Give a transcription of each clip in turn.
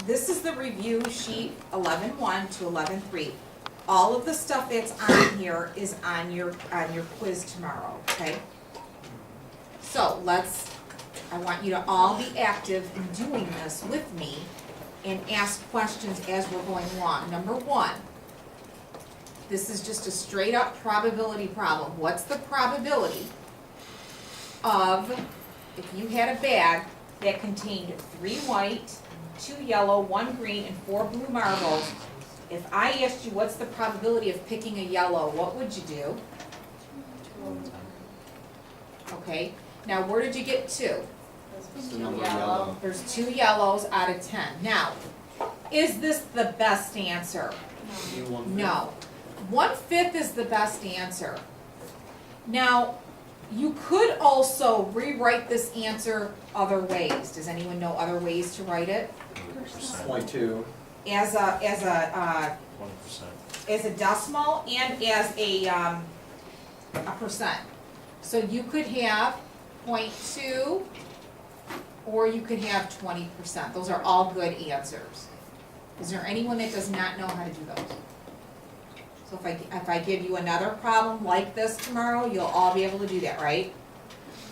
this is the review sheet 11-1 to 11-3. All of the stuff that's on here is on your quiz tomorrow, okay? So I want you to all be active in doing this with me and ask questions as we're going along. Number one, this is just a straight up probability problem. What's the probability of, if you had a bag that contained 3 white, 2 yellow, 1 green, and 4 blue marbles, if I asked you what's the probability of picking a yellow, what would you do? Okay, now where did you get 2? Yellow. There's 2 yellows out of 10. Now, is this the best answer? No. 1/5 is the best answer. Now, you could also rewrite this answer other ways. Does anyone know other ways to write it? 0.2. As a 1%. as a decimal and as a percent. So you could have 0.2 or you could have 20%. Those are all good answers. Is there anyone that does not know how to do those? So if I give you another problem like this tomorrow, you'll all be able to do that, right?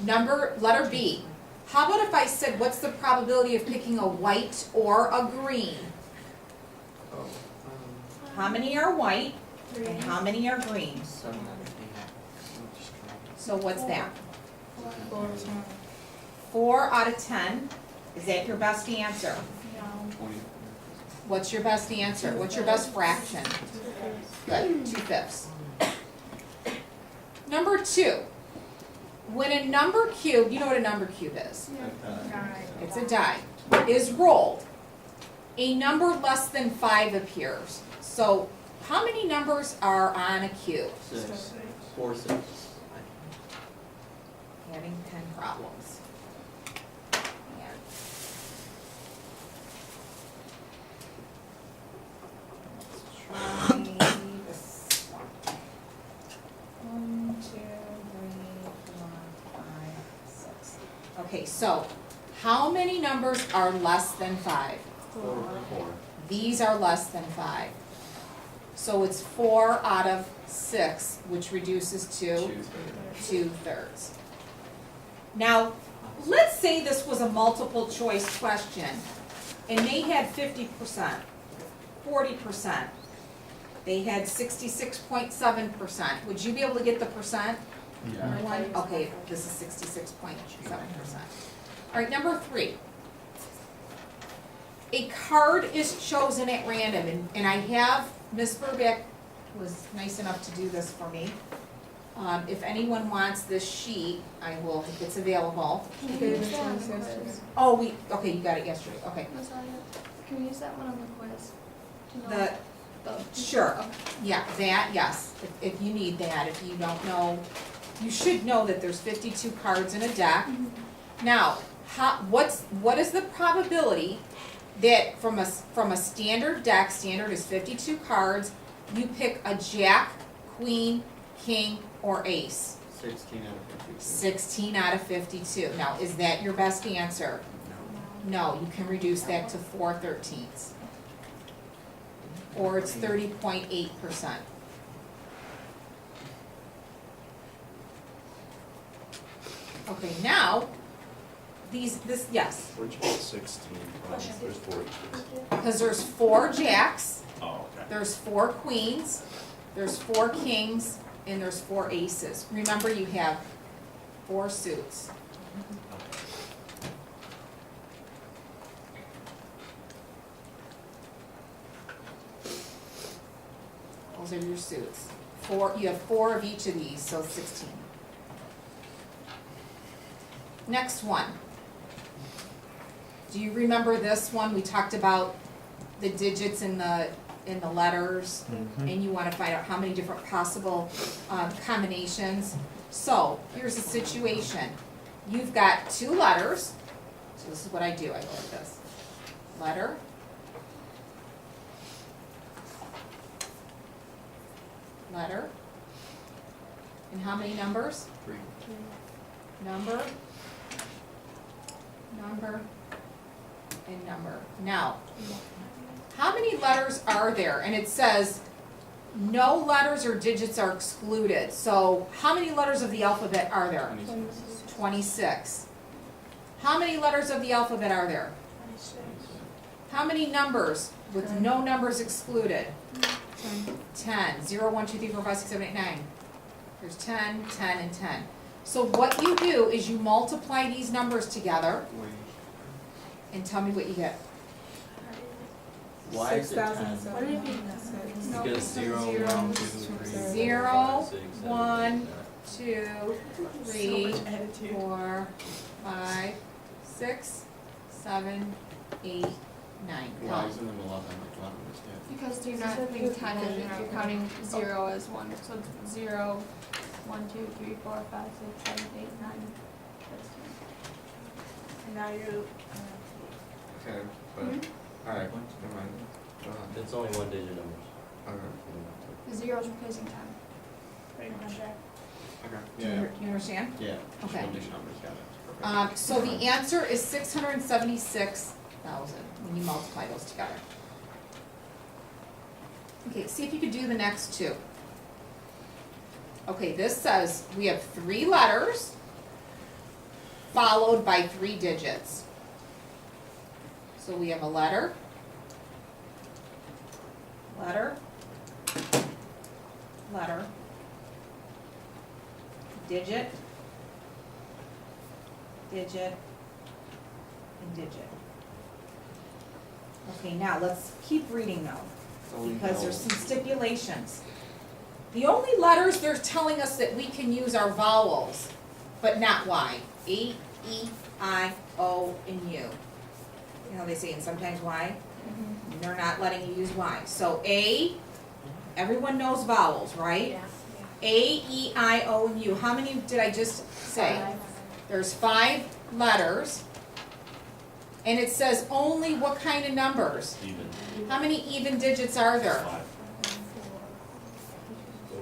Letter B. How about if I said, what's the probability of picking a white or a green? How many are white and how many are green? So what's that? 4 out of 10. Is that your best answer? What's your best answer? What's your best fraction? Good, 2/5. Number 2. When a number cube, you know what a number cube is? It's a die, is rolled, a number less than 5 appears. So how many numbers are on a cube? 6. 4, 6. Having 10 problems. Yeah. Let's try this one. 1, 2, 3, 4, 5, 6. Okay, so how many numbers are less than 5? 4. These are less than 5. So it's 4 out of 6, which reduces to 2/3. Now, let's say this was a multiple choice question, and they had 50%, 40%. They had 66.7%. Would you be able to get the percent? Everyone? Okay, this is 66.7%. All right, number 3. A card is chosen at random, and I have, Ms. Burbeck was nice enough to do this for me. If anyone wants this sheet, I will, if it's available. Oh, okay, you got it yesterday, okay. Can we use that one on the quiz? To know Sure, yeah, that, yes, if you need that, if you don't know, you should know that there's 52 cards in a deck. Now, what is the probability that from a standard deck, standard is 52 cards, you pick a jack, queen, king, or ace? 16 out of 52. 16 out of 52. Now, is that your best answer? No, you can reduce that to 4/13. Or it's 30.8%. Okay, now, yes, Where'd you get 16 from? There's 4. because there's 4 jacks, Oh, okay. there's 4 queens, there's 4 kings, and there's 4 aces. Remember, you have 4 suits. Those are your suits. You have 4 of each of these, so 16. Next one. Do you remember this one? We talked about the digits in the letters, and you want to find out how many different possible combinations. So here's the situation. You've got 2 letters. So this is what I do. I go like this. Letter. Letter. And how many numbers? 3. Number. Number. in number. Now, how many letters are there? And it says, no letters or digits are excluded. So how many letters of the alphabet are there? 26. How many letters of the alphabet are there? How many numbers with no numbers excluded? 10. 0, 1, 2, 3, 4, 5, 6, 7, 8, 9. There's 10, 10, and 10. So what you do is you multiply these numbers together and tell me what you get. Why is it 10? What did it be? No, Get a it's 0, zero. 1, 2, 3, 0, 4, 5, 6, 7, 1, 8, 2, 3, 4, 5, 6, 7, 8, 9. Why Count. isn't it 11 like 11 is dead? Because you're not putting 10 in it, you're counting 0 as 1. So it's 0, 1, 2, 3, 4, 5, 6, 7, 8, 9. That's 10. And now you, Okay, but, alright, never mind. Go on. It's only one digit numbers. Okay. The 0 is replacing 10. pretty much there. Okay. Do you understand? Yeah. Okay. One digit numbers, got it. Perfect. So the answer is 676,000 when you multiply those together. Okay, see if you could do the next two. Okay, this says we have 3 letters followed by 3 digits. So we have a letter, digit, digit, and digit. Okay, now let's keep reading though, So we because know- there's some stipulations. The only letters they're telling us that we can use are vowels, but not Y. A, E, I, O, and U. You know, they say, and sometimes Y, and they're not letting you use Y. So A, everyone knows vowels, right? A, E, I, O, and U. How many did I just say? There's 5 letters. And it says only what kind of numbers? Even. How many even digits are there? 5.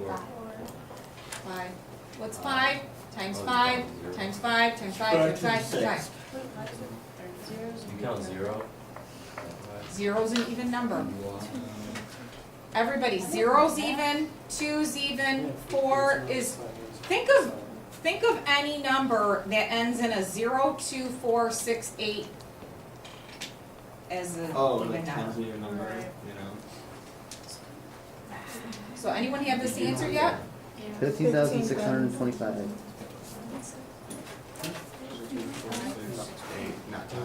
4. 5. What's 5? Times 5, times 5, times 5, times 5, times 5. You count 0. Zero's an even number. Everybody, zero's even, two's even, 4 is, think of any number that ends in a 0, 2, 4, 6, 8 as an Oh, even like 10's number. an even number, Right. you know? So anyone have this answer yet? 15,625. 2, 4, 6, 8, not 10.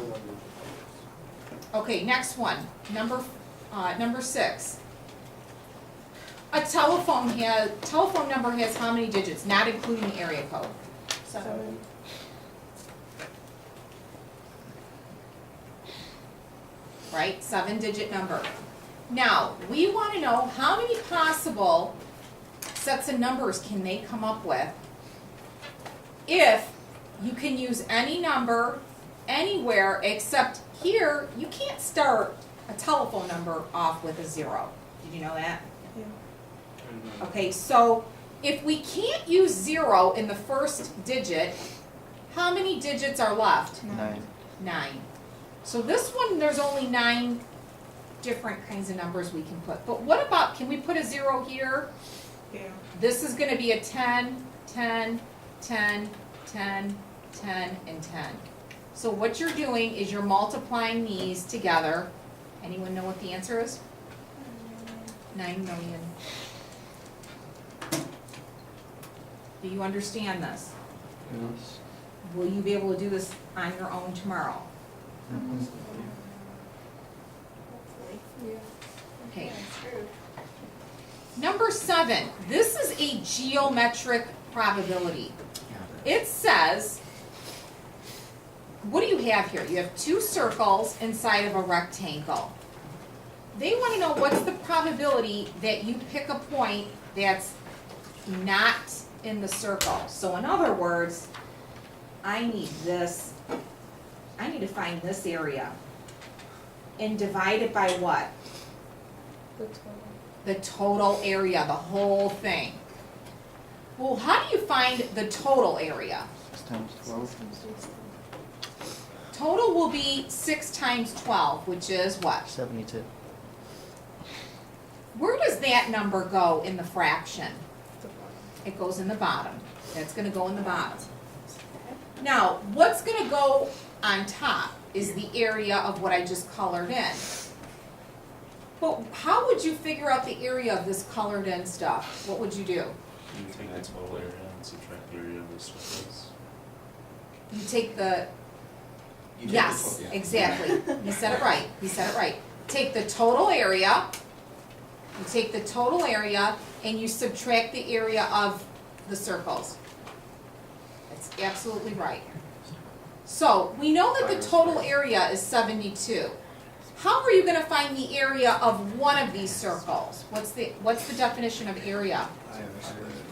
Okay, next one, number 6. A telephone number has how many digits, not including the area code? 7. Right, 7-digit number. Now, we want to know how many possible sets of numbers can they come up with if you can use any number anywhere except here, you can't start a telephone number off with a 0. Did you know that? Okay, so if we can't use 0 in the first digit, how many digits are left? 9. 9. So this one, there's only 9 different kinds of numbers we can put. But what about, can we put a 0 here? Yeah. This is gonna be a 10, 10, 10, 10, 10, and 10. So what you're doing is you're multiplying these together. Anyone know what the answer is? 9 million. Do you understand this? Yes. Will you be able to do this on your own tomorrow? Okay. Number 7, this is a geometric probability. It says, what do you have here? You have 2 circles inside of a rectangle. They want to know what's the probability that you pick a point that's not in the circle. So in other words, I need to find this area and divide it by what? The total area, the whole thing. Well, how do you find the total area? 6 times 12. total will be 6 times 12, which is what? 72. Where does that number go in the fraction? It goes in the bottom. That's gonna go in the bottom. Now, what's gonna go on top is the area of what I just colored in. But how would you figure out the area of this colored in stuff? What would you do? You take the total area and subtract the area of the circles. You take the, You take the yes, total, yeah. exactly. You said it right, you said it right. Take the total area, you take the total area, and you subtract the area of the circles. That's absolutely right. So, we know that the total area is 72. How are you gonna find the area of one of these circles? What's the definition of area?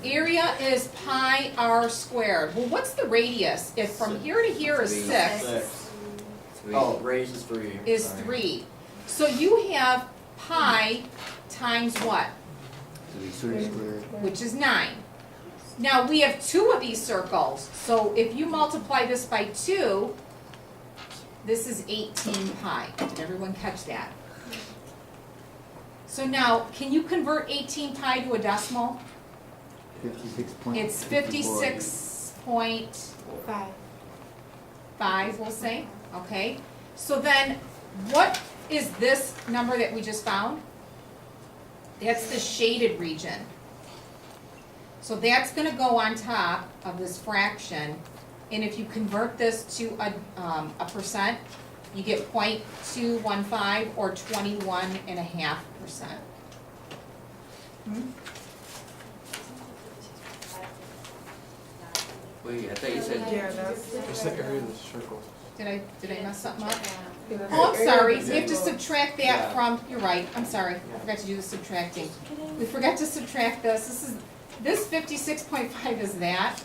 Area is pi r squared. Well, what's the radius? If from here to here is 6, Oh, raise is 3. is Sorry. 3. So you have pi times what? 3 squared. Which is 9. Now, we have 2 of these circles, so if you multiply this by 2, this is 18 pi. Did everyone catch that? So now, can you convert 18 pi to a decimal? 56.54. It's 56.5, we'll say, okay? So then, what is this number that we just found? That's the shaded region. So that's gonna go on top of this fraction, and if you convert this to a percent, you get 0.215 or 21.5%. Wait, I thought you said. Yeah, that's. It's the area of the circle. Did I mess something up? Oh, I'm sorry, we have to subtract that Yeah. from, you're right, I'm sorry, I forgot to do the subtracting. We forgot to subtract this, this 56.5 is that,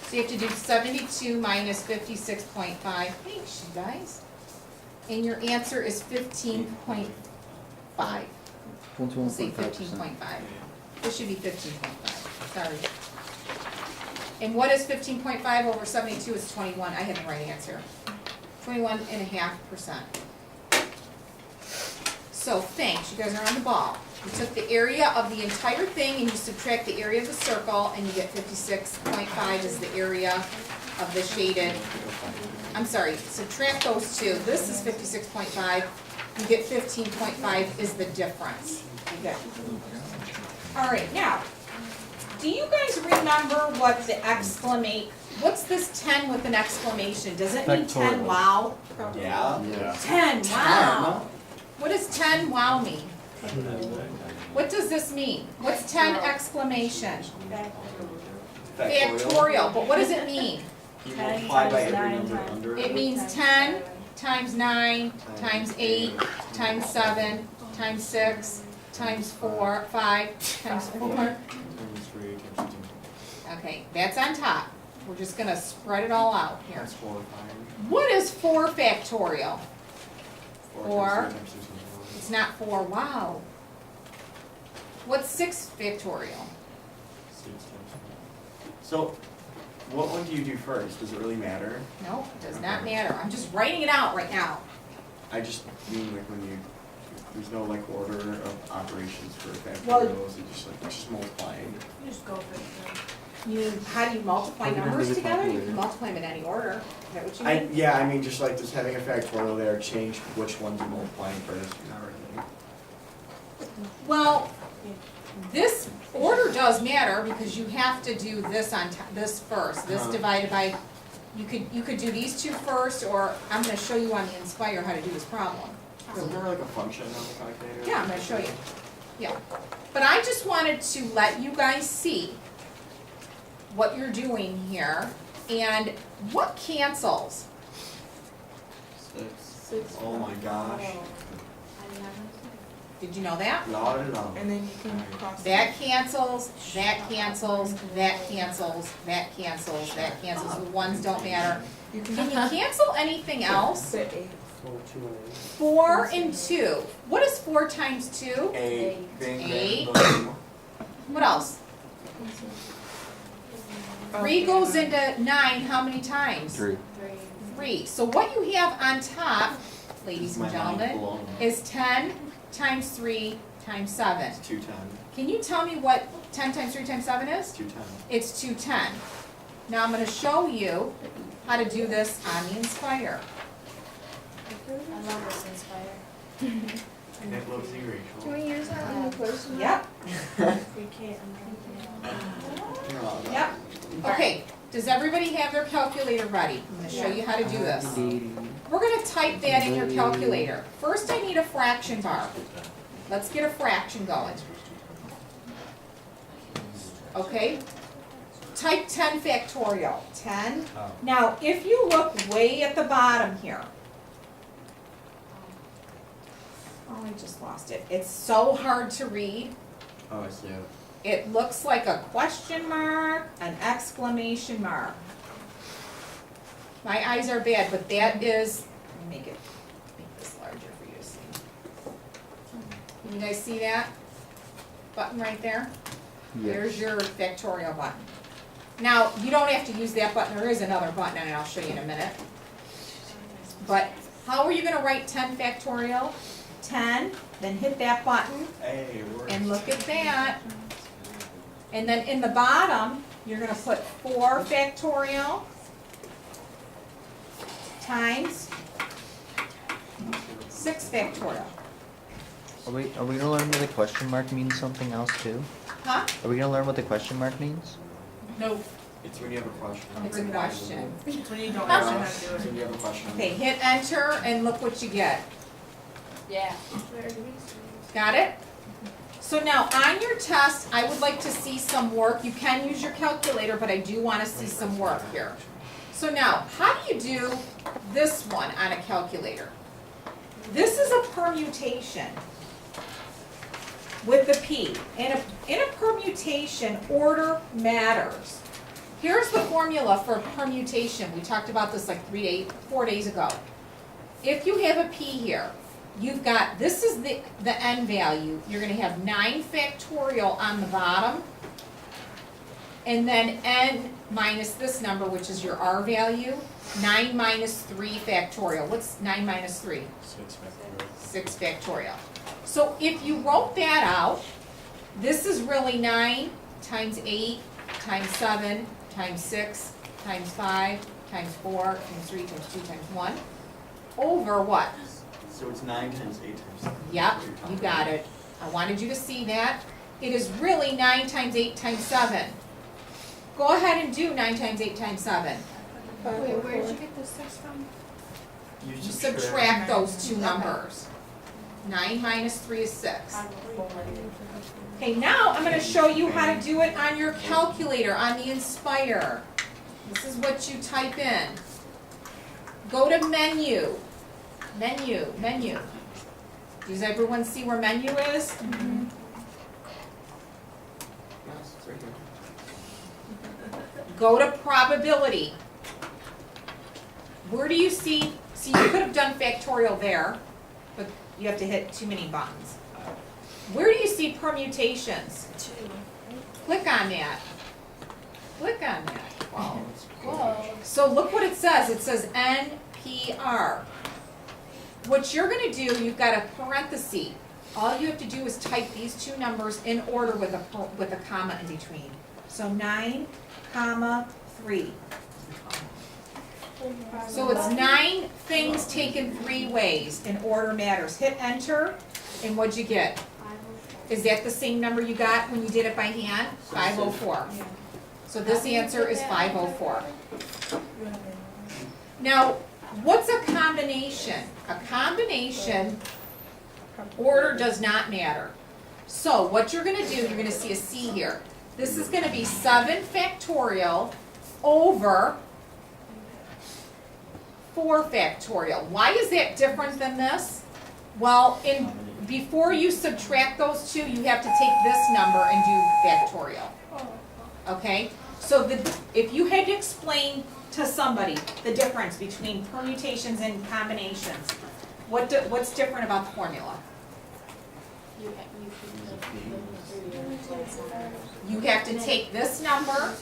so you have to do 72 minus 56.5, thanks you guys. And your answer is 15.5, we'll say 15.5, this should be 15.5, sorry. And what is 15.5 over 72 is 21, I had the right answer. 21.5%. So thanks, you guys are on the ball. You took the area of the entire thing and you subtract the area of the circle and you get 56.5 is the area of the shaded. I'm sorry, subtract those two. This is 56.5, you get 15.5 is the difference. Okay. All right, now, do you guys remember what the what's this 10 with an exclamation? Does it mean 10 Factorial. wow? Yeah. Yeah. 10, wow. What does 10 wow mean? What does this mean? What's 10 exclamation? Factorial, but what does it mean? You 10 multiply by times every 9 number times- under It it. means 10 times 9 times 8 times 7 times 6 times 4, 5 times 4. Times 3 times 2. Okay, that's on top. We're just gonna spread it all out here. That's 4 and 5. What is 4 factorial? 4 Or- times 3 times 2 times 4. It's not 4, wow. What's 6 factorial? 6 times 4. So, what one do you do first? Does it really matter? No, it does not matter. I'm just writing it out right now. I just mean like when you, there's no like order of operations for Well- factorials, it's just multiplying. You just go for it. How do you multiply Put it into numbers the together? You calculator. can multiply them in any order. Is that what you I, mean? yeah, I mean, just like just having a factorial there, change which ones you're multiplying first, not really. Well, this order does matter because you have to do this on this first. This Uh-huh. divided by, you could do these two first, or I'm gonna show you on the Inspire how to do this problem. Isn't there like a function on the calculator? Yeah, I'm gonna show you. Yeah. But I just wanted to let you guys see what you're doing here and what cancels. 6. Oh my gosh. Did you know that? Not at all. And then you can cross. That cancels, that cancels, that cancels, that cancels, that cancels. The ones don't matter. You Can can you cancel anything else? put 8. 4 and 2. What is 4 times 2? 8. Bing, Eight. bang, boom. What else? 3 goes into 9 how many times? 3. 3. So what you have on top, ladies and My mind gentlemen, blown. is 10 times 3 times 7. It's 210. Can you tell me what 10 times 3 times 7 is? 210. It's 210. Now I'm going to show you how to do this on the Inspire. I love this Inspire. That looks you, Rachel. Can we use that on the quiz tomorrow? Yep, We can't, You're all right. yep. Okay, does everybody have their calculator ready? I'm going to show you how to do this. We're going to type that in your calculator. First I need a fraction bar. Let's get a fraction going. Okay? Type 10 factorial. 10. Now, if you look way at the bottom here. Oh, I just lost it. It's so hard to read. Oh, I see it. It looks like a question mark, an exclamation mark. My eyes are bad, but that is, let me make this larger for you to see. Can you guys see that button right there? There's your factorial button. Now, you don't have to use that button, there is another button, and I'll show you in a minute. But how are you gonna write 10 factorial? 10, then hit that button, Hey, it works. and look at that. And then in the bottom, you're gonna put 4 factorial times 6 factorial. Are we gonna learn what the question mark means something else too? Huh? Are we gonna learn what the question mark means? No, It's when you have a question. it's a question. it's when you don't Yeah, actually know how to it's do it. when you have a question. Okay, hit enter and look what you get. Yeah. Got it? So now, on your test, I would like to see some work. You can use your calculator, but I do wanna see some work here. So now, how do you do this one on a calculator? This is a permutation with the P. In a permutation, order matters. Here's the formula for permutation. We talked about this like 4 days ago. If you have a P here, you've got, this is the n value. You're gonna have 9 factorial on the bottom. And then n minus this number, which is your r value, 9 minus 3 factorial. What's 9 minus 3? 6 factorial. 6 factorial. So if you wrote that out, this is really 9 times 8 times 7 times 6 times 5 times 4 times 3 times 2 times 1 over what? So it's 9 times 8 times 7. Yep, you got it. I wanted you to see that. It is really 9 times 8 times 7. Go ahead and do 9 times 8 times 7. Wait, where did you get the 6 from? You You subtract those two numbers. 9 minus 3 is 6. Okay, now I'm going to show you how to do it on your calculator, on the Inspire. This is what you type in. Go to menu. Menu, menu. Does everyone see where menu is? Yes, it's right here. Go to probability. Where do you see you could have done factorial there, but you have to hit too many buttons. Where do you see permutations? Click on that. Click on that. Wow. Whoa. So look what it says. It says NPR. What you're going to do, you've got a parenthesis. All you have to do is type these two numbers in order with a comma in between. So 9, comma 3. So it's 9 things taken 3 ways in order matters. Hit enter, and what'd you get? Is that the same number you got when you did it by hand? 504. So this answer is 504. Now, what's a combination? A combination, order does not matter. So what you're gonna do, you're gonna see a C here. This is gonna be 7 factorial over 4 factorial. Why is that different than this? Well, before you subtract those two, you have to take this number and do factorial. Okay? So if you had to explain to somebody the difference between permutations and combinations, what's different about the formula? You have to take this number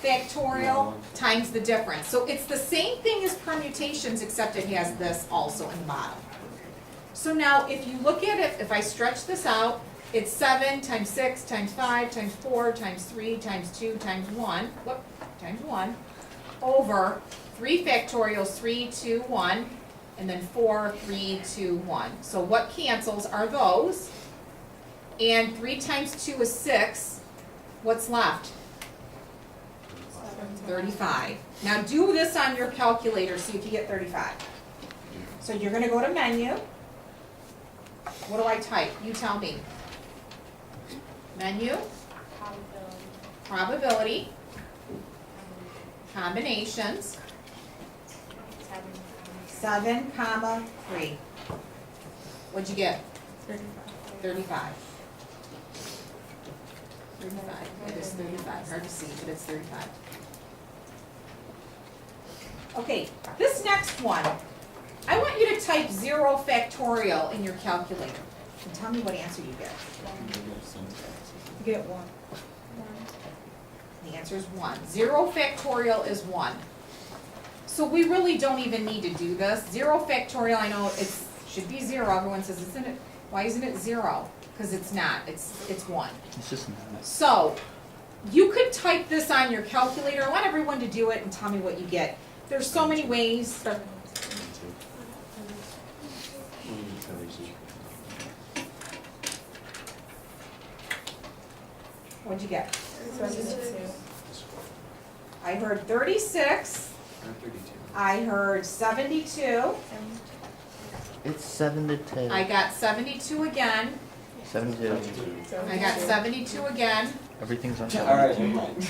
factorial times the difference. So it's the same thing as permutations, except it has this also in the bottom. So now, if you look at it, if I stretch this out, it's 7 times 6 times 5 times 4 times 3 times 2 times 1, times 1, over 3 factorial, 3, 2, 1, and then 4, 3, 2, 1. So what cancels are those, and 3 times 2 is 6, what's left? 35. Now do this on your calculator, see if you get 35. So you're gonna go to menu. What do I type? You tell me. Menu, probability, combinations, 7, 3. What'd you get? 35. 35. It is 35. Hard to see, but it's 35. Okay, this next one. I want you to type 0 factorial in your calculator. And tell me what answer you get. You get 1. The answer is 1. 0 factorial is 1. So we really don't even need to do this. 0 factorial, I know it should be 0. Everyone says, isn't it? Why isn't it 0? Because it's not. It's 1. It's just not. So you could type this on your calculator. I want everyone to do it and tell me what you get. There's so many ways. What'd you get? 32. I heard 36. I'm 32. I heard 72. It's 7 to 10. I got 72 again. 72. I got 72 again. Everything's on Alright, 72. never mind.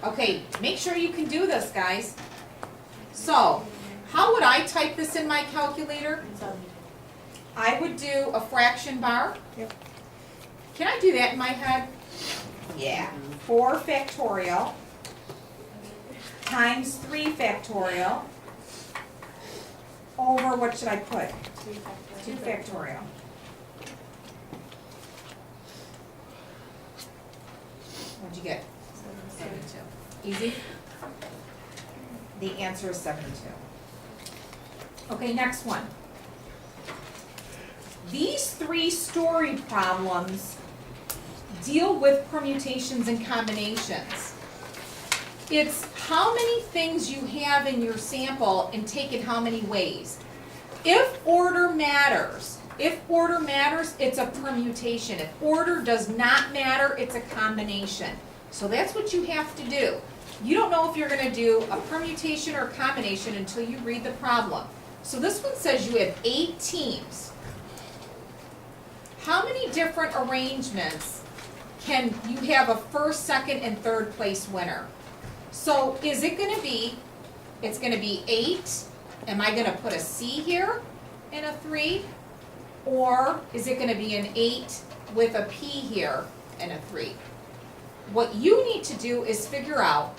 Okay, make sure you can do this, guys. So, how would I type this in my calculator? I would do a fraction bar. Yep. Can I do that in my head? Yeah. 4 factorial times 3 factorial over, what should I put? 2 factorial. What'd you get? 72. Easy? The answer is 72. Okay, next one. These 3 story problems deal with permutations and combinations. It's how many things you have in your sample and take it how many ways. If order matters, it's a permutation. If order does not matter, it's a combination. So that's what you have to do. You don't know if you're going to do a permutation or a combination until you read the problem. So this one says you have 8 teams. How many different arrangements can you have a first, second, and third place winner? So is it going to be, it's going to be 8. Am I going to put a C here and a 3? Or is it going to be an 8 with a P here and a 3? What you need to do is figure out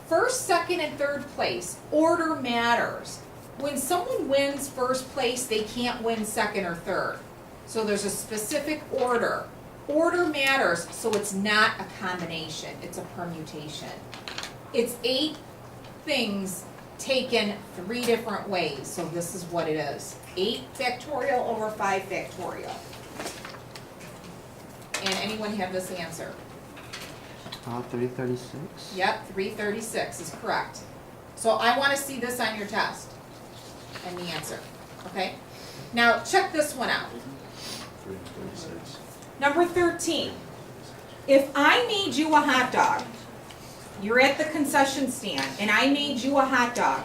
first, second, and third place. Order matters. When someone wins first place, they can't win second or third. So there's a specific order. Order matters, so it's not a combination, it's a permutation. It's 8 things taken 3 different ways, so this is what it is. 8 factorial over 5 factorial. And anyone have this answer? 336. Yep, 336 is correct. So I want to see this on your test and the answer, okay? Now check this one out. 36. Number 13. If I made you a hot dog, you're at the concession stand, and I made you a hot dog,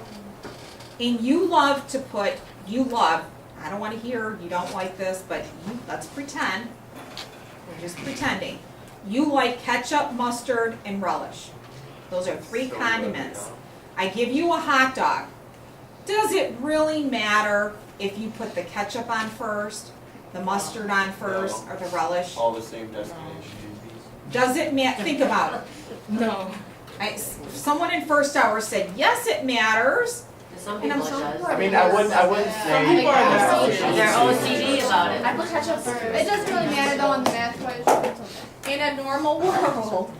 and you love to put, I don't want to hear, you don't like this, but let's pretend, we're just pretending. You like ketchup, mustard, and relish. Those are 3 condiments. I give you a hot dog. Does it really matter if you put the ketchup on first, the mustard on first, or the relish? All the same destination. Does it matter? Think about it. No. Someone in first hour said, yes, it matters. Some And I'm people it so does. glad. I mean, I wouldn't say. people are that. They're OCD about it. I put ketchup first. It doesn't really matter though on the math question. It's okay. In a normal world,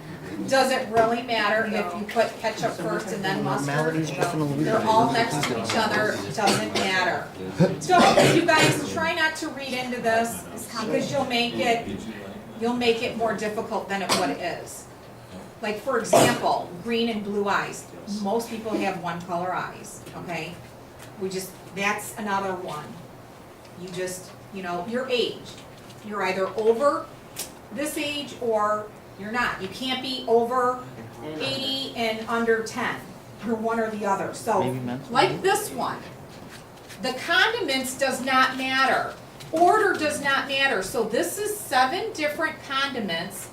Does it really matter if you put ketchup first and then Normality's mustard? just an illusion. They're all next to each other, doesn't matter. Don't, you guys, try not to read into this, because you'll make it more difficult than what it is. Like, for example, green and blue eyes. Most people have one color eyes, okay? That's another one. You just, your age. You're either over this age or you're not. You can't be over 80 and under 10. You're one or the other. So, Maybe mental. like this one, the condiments does not matter. Order does not matter. So this is 7 different condiments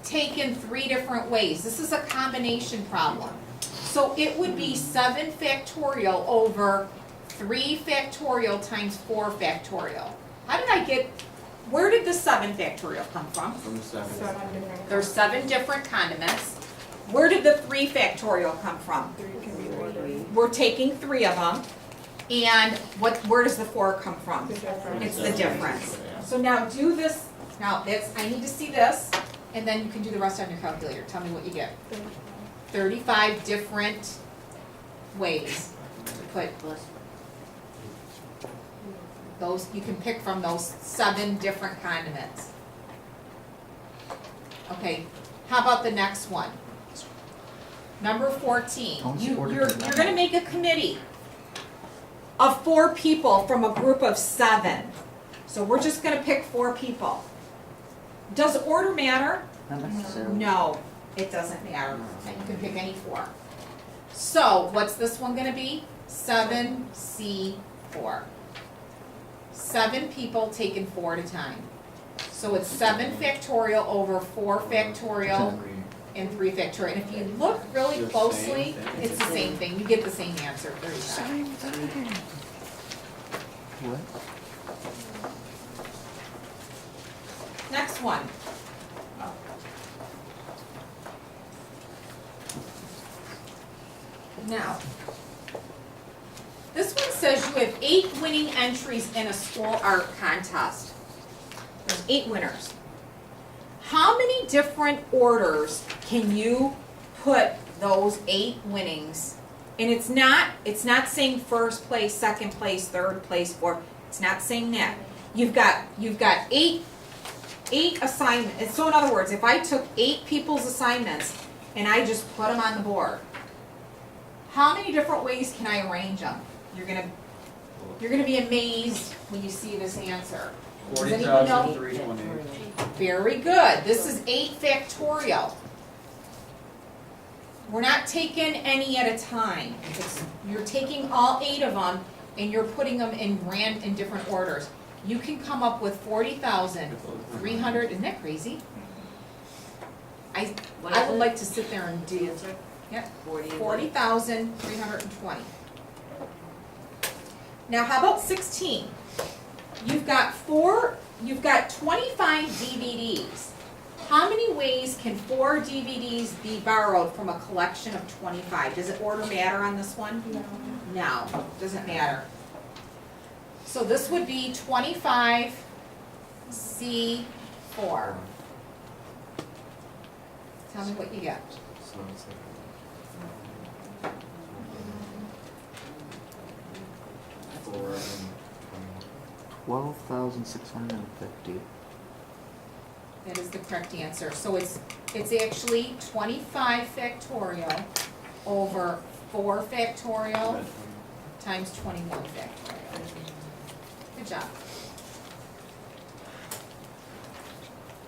taken 3 different ways. This is a combination problem. So it would be 7 factorial over 3 factorial times 4 factorial. Where did the 7 factorial come from? From 7. There's 7 different condiments. Where did the 3 factorial come from? We're taking 3 of them. And where does the 4 come from? It's the difference. So now do this, I need to see this, and then you can do the rest on your calculator. Tell me what you get. 35 different ways to put those, you can pick from those 7 different condiments. Okay, how about the next one? Number 14. Don't You're order it. gonna make a committee of 4 people from a group of 7. So we're just gonna pick 4 people. Does order matter? Not necessarily. No, it doesn't matter. And you can pick any 4. So what's this one gonna be? 7C4. 7 people taken 4 at a time. So it's 7 factorial over 4 factorial and 3 factorial. And if you look really The closely, same thing? it's the same thing. You get the same answer, 35. What? Next one. Now, this one says you have 8 winning entries in a school art contest. There's 8 winners. How many different orders can you put those 8 winnings? And it's not saying first place, second place, third place, fourth. It's not saying that. You've got 8 assignments. So in other words, if I took 8 people's assignments and I just put them on the board, how many different ways can I arrange them? You're gonna be amazed when you see this answer. Does anyone know? 40,320. Very good. This is 8 factorial. We're not taking any at a time. You're taking all 8 of them and you're putting them in different orders. You can come up with 40,300. Isn't that crazy? I would like to sit there and do. Yep. 40,320. Now, how about 16? You've got 25 DVDs. How many ways can 4 DVDs be borrowed from a collection of 25? Does it order matter on this one? No, doesn't matter. So this would be 25C4. Tell me what you get. So it's like 4 and 21. 12,650. That is the correct answer. So it's actually 25 factorial over 4 factorial times 21 factorial. Good job.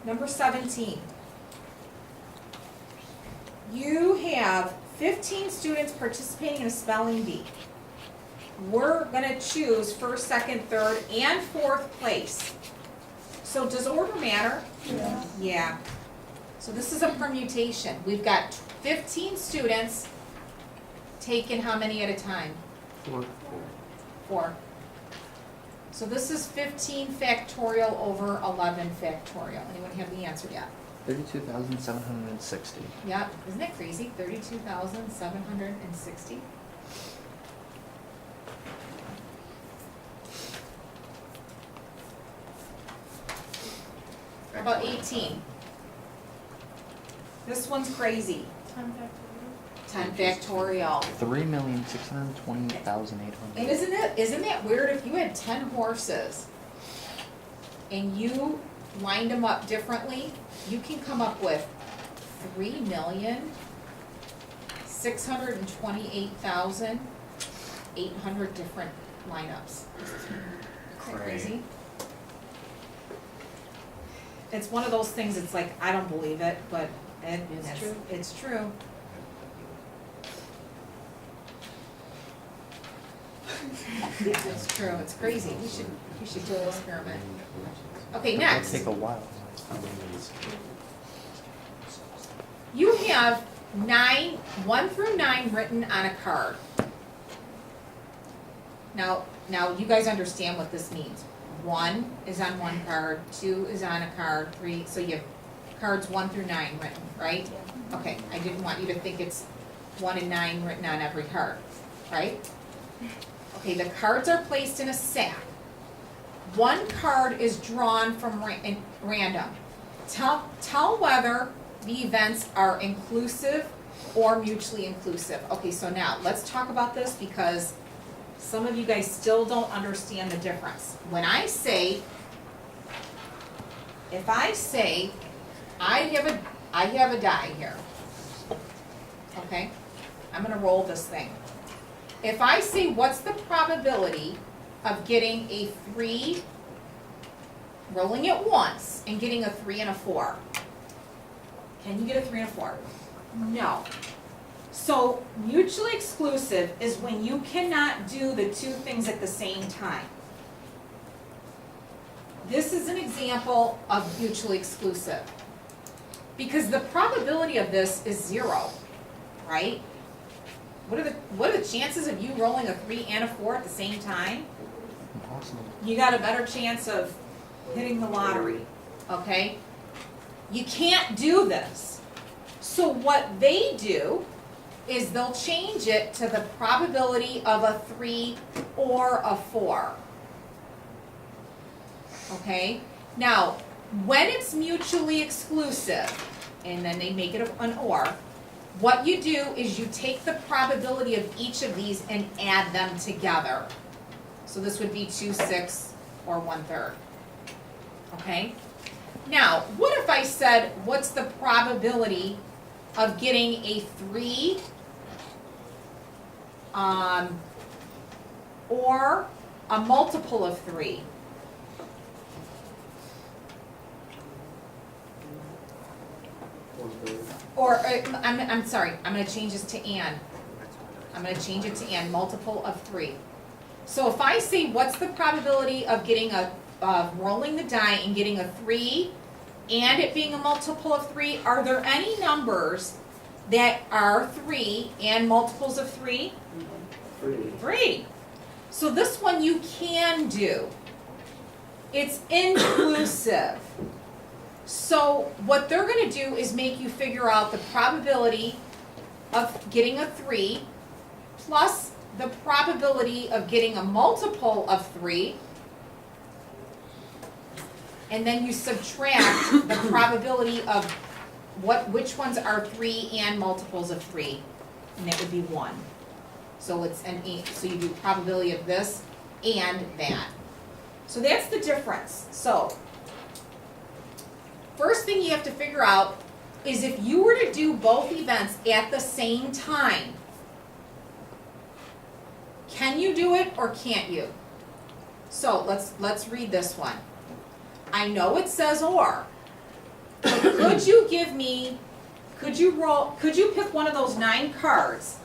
Number 17. You have 15 students participating in a spelling bee. We're gonna choose first, second, third, and 4th place. So does order matter? Yeah. So this is a permutation. We've got 15 students taken how many at a time? 4. So this is 15 factorial over 11 factorial. Anyone have the answer yet? 32,760. Yep. Isn't that crazy? 32,760. How about 18? This one's crazy. 10 factorial. 3,620,800. And isn't that weird if you had 10 horses and you lined them up differently, you can come up with 3,628,800 different lineups. Isn't that crazy? It's one of those things, it's like, I don't believe it, but It's true. It's true. Yeah, it's true, it's crazy, we should do an experiment. Okay, It'll next, take a while. you have 1 through 9 written on a card. Now you guys understand what this means. 1 is on one card, 2 is on a card, 3, so you have cards 1 through 9 written, right? Okay, I didn't want you to think it's 1 and 9 written on every card, right? Okay, the cards are placed in a sack. One card is drawn from random. Tell whether the events are inclusive or mutually inclusive. Okay, so now let's talk about this because some of you guys still don't understand the difference. When I say, if I say, I have a die here, okay? I'm gonna roll this thing. If I say, what's the probability of getting a 3, rolling it once, and getting a 3 and a 4? Can you get a 3 and a 4? No. So mutually exclusive is when you cannot do the two things at the same time. This is an example of mutually exclusive. Because the probability of this is 0, right? What are the chances of you rolling a 3 and a 4 at the same time? Impossible. You got a better chance of hitting the lottery, okay? You can't do this. So what they do is they'll change it to the probability of a 3 or a 4. Okay? Now, when it's mutually exclusive, and then they make it an or, what you do is you take the probability of each of these and add them together. So this would be 2, 6, or 1/3. Okay? Now, what if I said, what's the probability of getting a 3 or a multiple of 3? Or, I'm sorry, I'm gonna change this to and. I'm gonna change it to and, multiple of 3. So if I say, what's the probability of getting rolling the die and getting a 3 and it being a multiple of 3, are there any numbers that are 3 and multiples of 3? 3. So this one you can do. It's inclusive. So what they're going to do is make you figure out the probability of getting a 3 plus the probability of getting a multiple of 3, and then you subtract the probability of which ones are 3 and multiples of 3, and that would be 1. So it's so you do probability of this and that. So that's the difference. So first thing you have to figure out is if you were to do both events at the same time, can you do it or can't you? So let's read this one. I know it says or, but could you pick one of those 9 cards,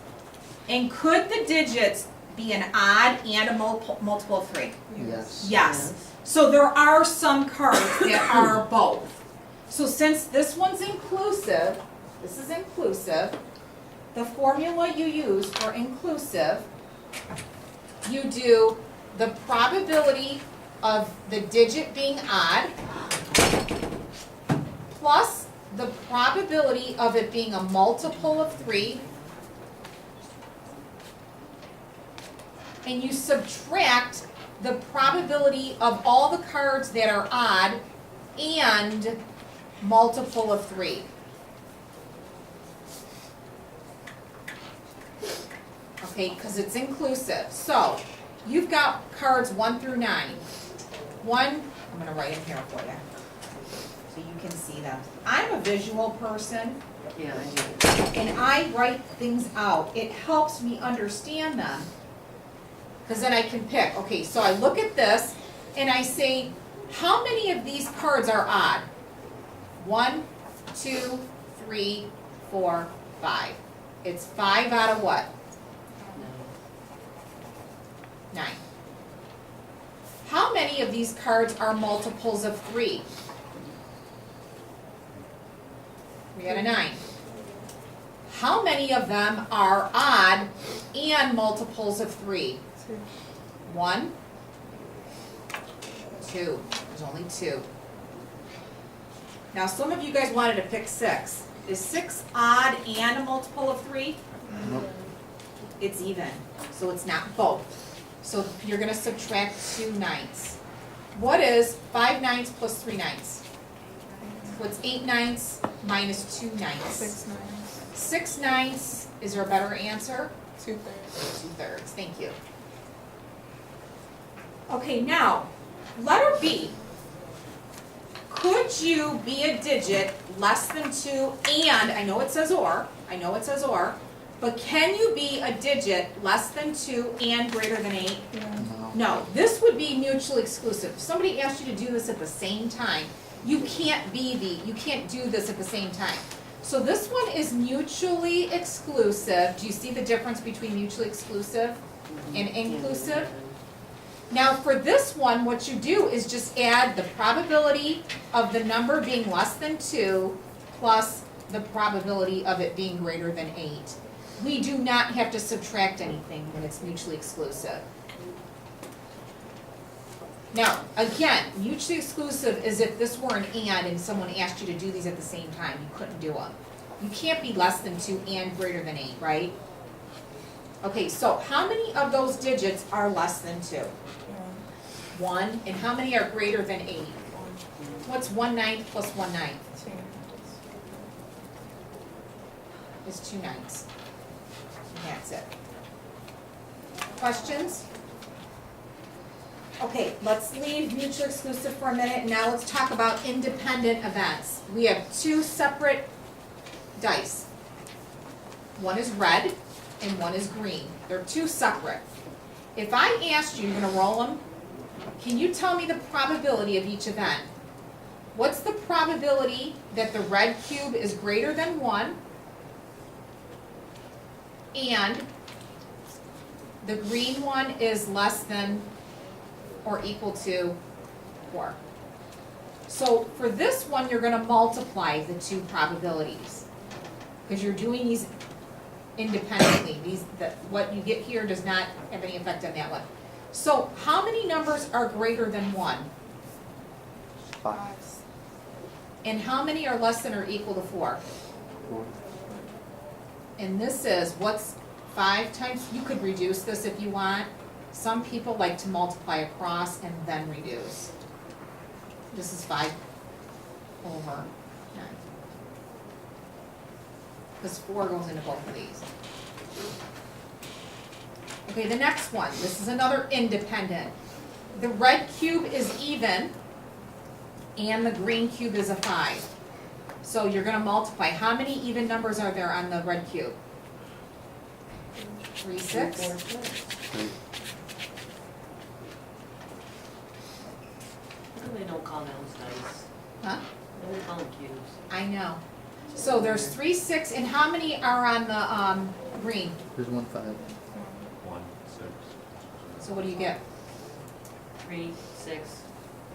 and could the digits be an odd and a multiple of 3? Yes. Yes. So there are some cards that are both. So since this one's inclusive, this is inclusive, the formula you use for inclusive, you do the probability of the digit being odd plus the probability of it being a multiple of 3, and you subtract the probability of all the cards that are odd and multiple of 3. okay, cause it's inclusive. So, you've got cards 1 through 9. I'm gonna write them here for you, so you can see them. I'm a visual person, Yeah, I do. and I write things out. It helps me understand them, because then I can pick. Okay, so I look at this, and I say, how many of these cards are odd? 1, 2, 3, 4, 5. It's 5 out of what? 9. How many of these cards are multiples of 3? We got a 9. How many of them are odd and multiples of 3? 1, 2. There's only 2. Now, some of you guys wanted to pick 6. Is 6 odd and a multiple of 3? Nope. It's even, so it's not both. So you're gonna subtract 2 9ths. What is 5 9ths plus 3 9ths? What's 8 9ths minus 2 9ths? 6 nines. 6 9ths, is there a better answer? 2/3. 2/3, thank you. Okay, now, letter B. Could you be a digit less than 2 and, I know it says or, but can you be a digit less than 2 and greater than 8? Yeah. No. No, this would be mutually exclusive. If somebody asked you to do this at the same time, you can't do this at the same time. So this one is mutually exclusive. Do you see the difference between mutually exclusive and inclusive? Now for this one, what you do is just add the probability of the number being less than 2 plus the probability of it being greater than 8. We do not have to subtract anything when it's mutually exclusive. Now, again, mutually exclusive is if this were an and someone asked you to do these at the same time, you couldn't do them. You can't be less than 2 and greater than 8, right? Okay, so how many of those digits are less than 2? 1, and how many are greater than 8? What's 1 9th plus 1 9th? Is 2 9ths. And that's it. Questions? Okay, let's leave mutually exclusive for a minute, and now let's talk about independent events. We have 2 separate dice. One is red, and one is green. They're 2 separate. If I asked you, you're gonna roll them, can you tell me the probability of each event? What's the probability that the red cube is greater than 1 and the green one is less than or equal to 4? So for this one, you're gonna multiply the 2 probabilities because you're doing these independently. What you get here does not have any effect on that one. So how many numbers are greater than 1? 5. And how many are less than or equal to 4? 4. And this is, what's 5 times, you could reduce this if you want. Some people like to multiply across and then reduce. This is 5 over 9. Because 4 goes into both of these. Okay, the next one, this is another independent. The red cube is even, and the green cube is a 5. So you're gonna multiply. How many even numbers are there on the red cube? 3, 6. 3. They don't call those dice. Huh? They don't call them cubes. I know. So there's 3, 6, and how many are on the green? There's 1 5. 1, 6. So what do you get? 3, 6.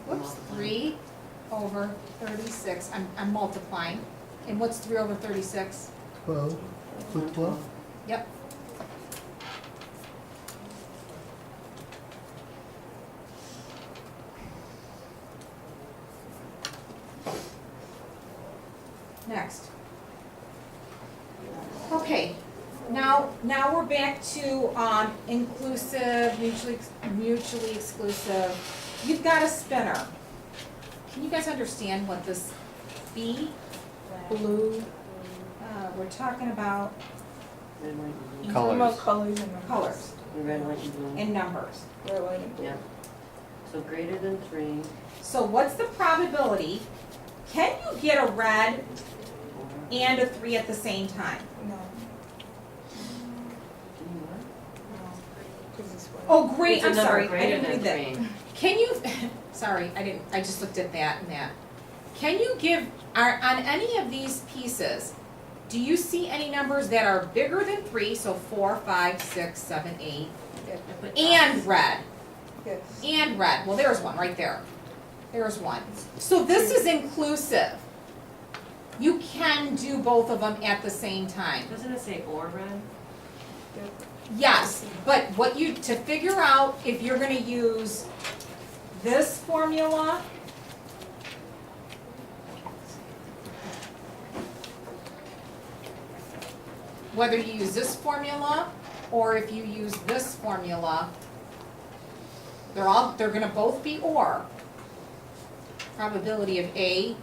Whoops, 3 over 36. I'm multiplying. And what's 3 over 36? 12. 12. Yep. Next. Okay, now we're back to inclusive, mutually exclusive. You've got a spinner. Can you guys understand what this B, blue, we're talking about Red, white, and blue. Colors. About colors and numbers. Colors Red, white, and blue. and numbers. Red, white, and blue. Yep. So greater than 3, So what's the probability? Can you get a red 4. and a 3 at the same time? No, Can you what? no, because it's what? Oh, great, It's a I'm number sorry, I greater didn't than read that. 3. Can you, sorry, I just looked at that and that. Can you give, on any of these pieces, do you see any numbers that are bigger than 3, so 4, 5, 6, 7, 8, I put and dots. red? Yes. And red, well, there's one right there. There's one. So this is inclusive. You can do both of them at the same time. Doesn't it say or red? Yes, but what you, to figure out if you're gonna use this formula, whether you use this formula or if you use this formula, they're gonna both be or. Probability of A,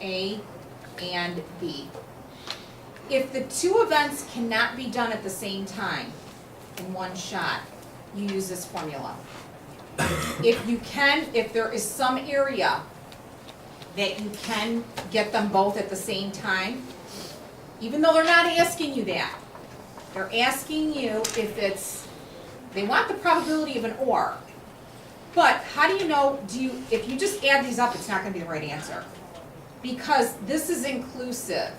and B. If the two events cannot be done at the same time in one shot, you use this formula. If you can, if there is some area that you can get them both at the same time, even though they're not asking you that, they're asking you if it's, they want the probability of an or. But how do you know, if you just add these up, it's not gonna be the right answer. Because this is inclusive.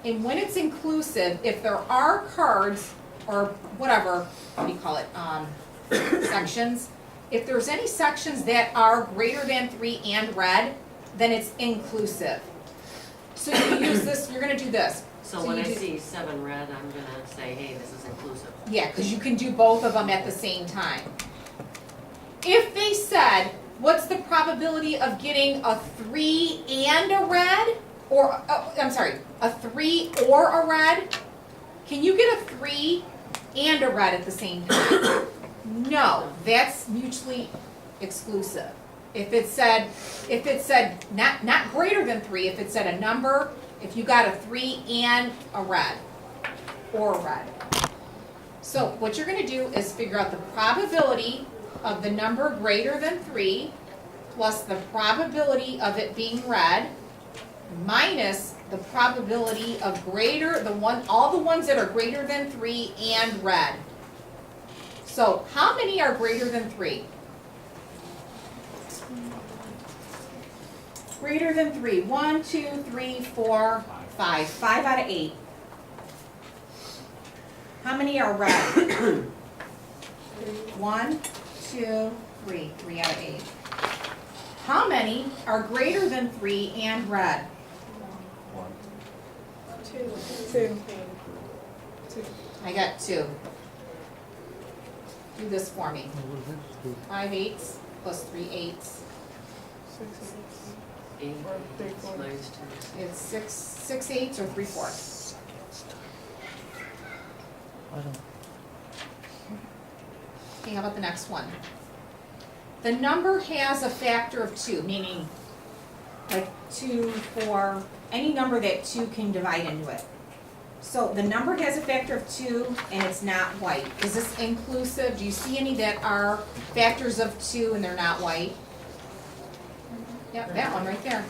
And when it's inclusive, if there are cards or whatever, what do you call it, sections, if there's any sections that are greater than 3 and red, then it's inclusive. So you use this, you're gonna do this. So So when you I do- see 7 red, I'm gonna say, hey, this is inclusive. Yeah, because you can do both of them at the same time. If they said, what's the probability of getting a 3 and a red? Or, I'm sorry, a 3 or a red? Can you get a 3 and a red at the same time? No, that's mutually exclusive. If it said not greater than 3, if it said a number, if you got a 3 and a red, or a red. So what you're gonna do is figure out the probability of the number greater than 3 plus the probability of it being red minus the probability of all the ones that are greater than 3 and red. So how many are greater than 3? Greater than 3. 1, 2, 3, 4, 5. 5 out of 8. How many are red? 1, 2, 3. 3 out of 8. How many are greater than 3 and red? 2. I got 2. Do this for me. 5 8s plus 3 8s. 8 Or 3 eighths fourths. minus 2. It's 6 8s or 3 4ths. I don't. Okay, how about the next one? The number has a factor of 2, meaning like 2, 4, any number that 2 can divide into it. So the number has a factor of 2 and it's not white. Is this inclusive? Do you see any that are factors of 2 and they're not white? Yep, that one right there.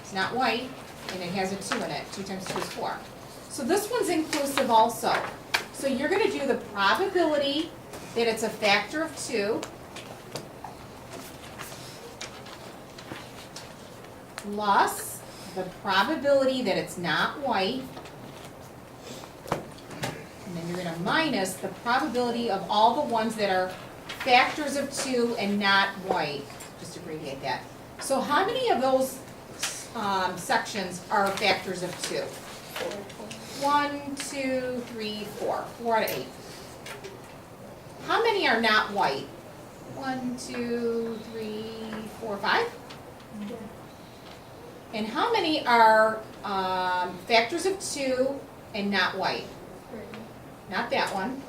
It's not white and it has a 2 in it. 2 times 2 is 4. So this one's inclusive also. So you're gonna do the probability that it's a factor of 2 plus the probability that it's not white, and then you're gonna minus the probability of all the ones that are factors of 2 and not white, just abbreviate that. So how many of those sections are factors of 2? 1, 2, 3, 4. 4 out of 8. How many are not white? 1, 2, 3, 4, 5? And how many are factors of 2 and not white? Not that one.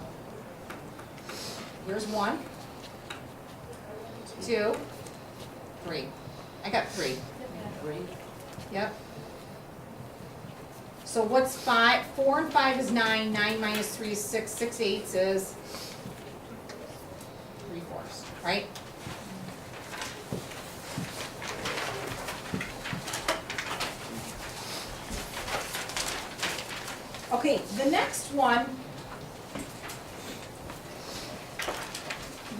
Here's 1, 2, 3. I got 3. 3. Yep. So what's 4 and 5 is 9, 9 minus 3 is 6, 6 eighths is 3/4, right? Okay, the next one,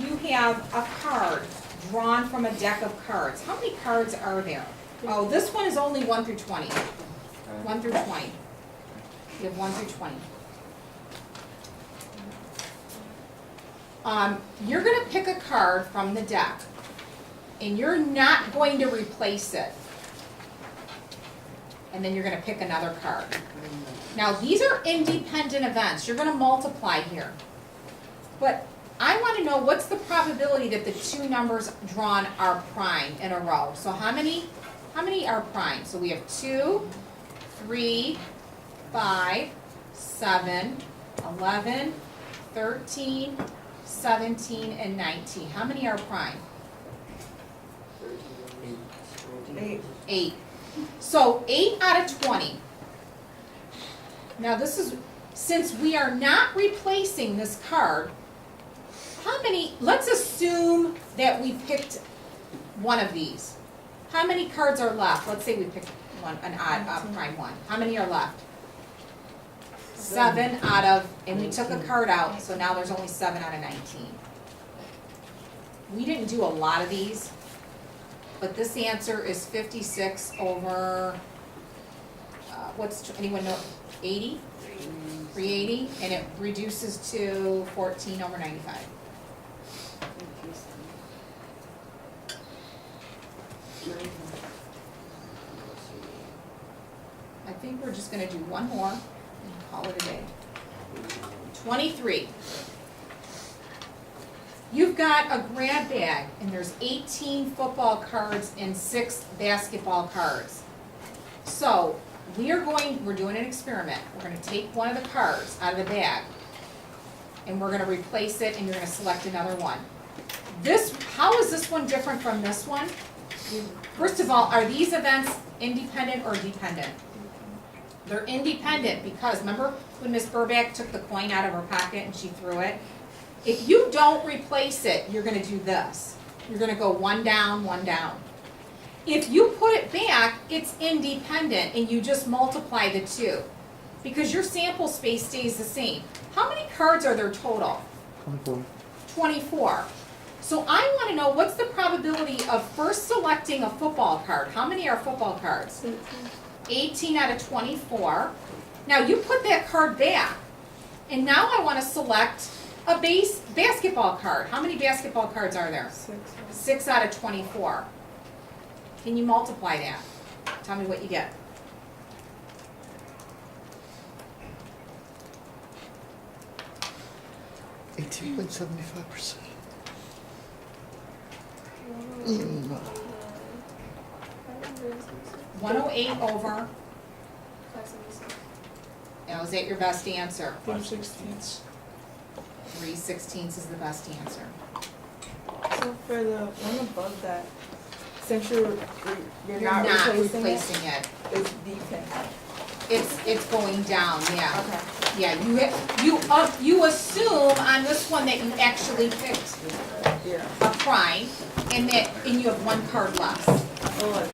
you have a card drawn from a deck of cards. How many cards are there? Oh, this one is only 1 through 20. 1 through 20. You have 1 through 20. You're gonna pick a card from the deck, and you're not going to replace it. And then you're gonna pick another card. Now, these are independent events. You're gonna multiply here. But I wanna know what's the probability that the two numbers drawn are prime in a row. So how many are prime? So we have 2, 3, 5, 7, 11, 13, 17, and 19. How many are prime? 8. So 8 out of 20. Now this is, since we are not replacing this card, how many, let's assume that we picked one of these. How many cards are left? Let's say we picked one, an odd, prime one. How many are left? 7 out of, and we took a card out, so now there's only 7 out of 19. We didn't do a lot of these, but this answer is 56 over, anyone know, 80? 380, and it reduces to 14 over 95. I think we're just gonna do one more and call it a day. 23. You've got a grab bag, and there's 18 football cards and 6 basketball cards. So, we're doing an experiment. We're gonna take one of the cards out of the bag, and we're gonna replace it, and you're gonna select another one. How is this one different from this one? First of all, are these events independent or dependent? They're independent because, remember when Miss Burback took the coin out of her pocket and she threw it? If you don't replace it, you're gonna do this. You're gonna go one down, one down. If you put it back, it's independent and you just multiply the two because your sample space stays the same. How many cards are there total? 24. 24. So I wanna know what's the probability of first selecting a football card. How many are football cards? 18 out of 24. Now you put that card back, and now I want to select a basketball card. How many basketball cards are there? 6 out of 24. Can you multiply that? Tell me what you get. $18.75%. 108 over. Now, is that your best answer? 5/16. 3/16 is the best answer. So for the one above that, since you're You're not replacing it. it's dependent. It's going down, yeah. Okay. Yeah, you assume on this one that you actually picked Yeah. a prime and you have one card less. Oh,